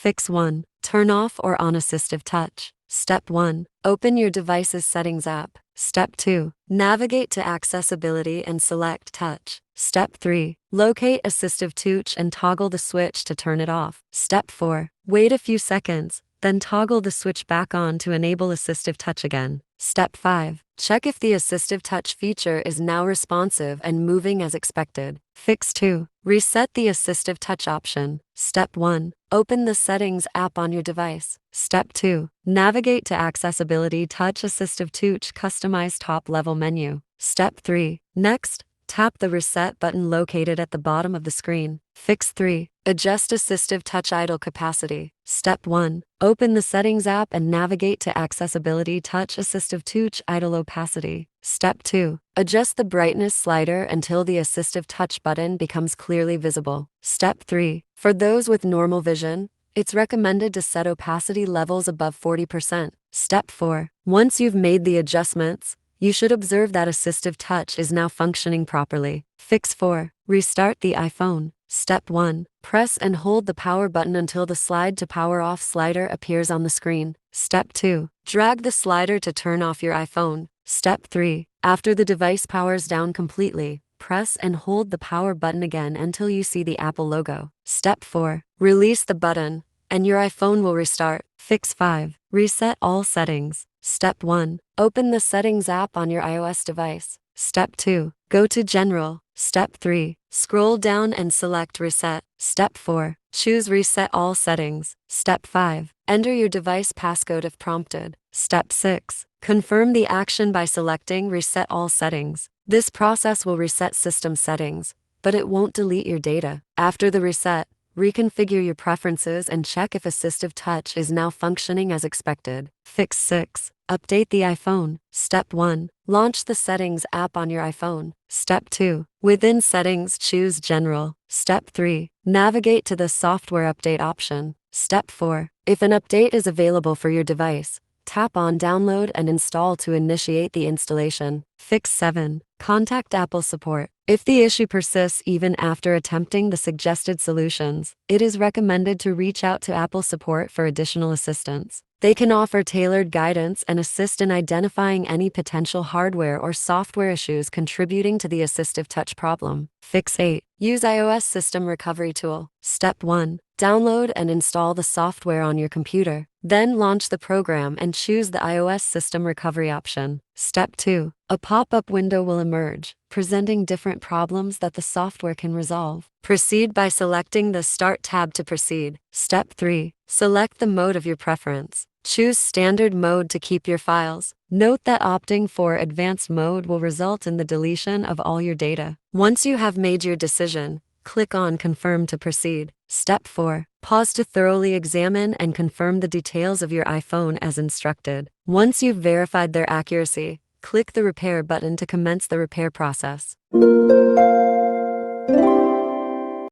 Fix 1. Turn off or on Assistive Touch. Step 1. Open your device's Settings app. Step 2. Navigate to Accessibility and select Touch. Step 3. Locate Assistive Touch and toggle the switch to turn it off. Step 4. Wait a few seconds, then toggle the switch back on to enable Assistive Touch again. Step 5. Check if the Assistive Touch feature is now responsive and moving as expected. Fix 2. Reset the Assistive Touch option. Step 1. Open the Settings app on your device. Step 2. Navigate to Accessibility Touch Assistive Touch Customize top-level menu. Step 3. Next, tap the Reset button located at the bottom of the screen. Fix 3. Adjust Assistive Touch idle capacity. Step 1. Open the Settings app and navigate to Accessibility Touch Assistive Touch idle opacity. Step 2. Adjust the brightness slider until the Assistive Touch button becomes clearly visible. Step 3. For those with normal vision, it's recommended to set opacity levels above 40%. Step 4. Once you've made the adjustments, you should observe that Assistive Touch is now functioning properly. Fix 4. Restart the iPhone. Step 1. Press and hold the power button until the slide to power off slider appears on the screen. Step 2. Drag the slider to turn off your iPhone. Step 3. After the device powers down completely, press and hold the power button again until you see the Apple logo. Step 4. Release the button, and your iPhone will restart. Fix 5. Reset all settings. Step 1. Open the Settings app on your iOS device. Step 2. Go to General. Step 3. Scroll down and select Reset. Step 4. Choose Reset all settings. Step 5. Enter your device passcode if prompted. Step 6. Confirm the action by selecting Reset all settings. This process will reset system settings, but it won't delete your data. After the reset, reconfigure your preferences and check if Assistive Touch is now functioning as expected. Fix 6. Update the iPhone. Step 1. Launch the Settings app on your iPhone. Step 2. Within Settings, choose General. Step 3. Navigate to the Software Update option. Step 4. If an update is available for your device, tap on Download and Install to initiate the installation. Fix 7. Contact Apple support. If the issue persists even after attempting the suggested solutions, it is recommended to reach out to Apple support for additional assistance. They can offer tailored guidance and assist in identifying any potential hardware or software issues contributing to the Assistive Touch problem. Fix 8. Use iOS System Recovery Tool. Step 1. Download and install the software on your computer. Then launch the program and choose the iOS System Recovery option. Step 2. A pop-up window will emerge, presenting different problems that the software can resolve. Proceed by selecting the Start tab to proceed. Step 3. Select the mode of your preference. Choose Standard mode to keep your files. Note that opting for Advanced mode will result in the deletion of all your data. Once you have made your decision, click on Confirm to proceed. Step 4. Pause to thoroughly examine and confirm the details of your iPhone as instructed. Once you've verified their accuracy, click the Repair button to commence the repair process.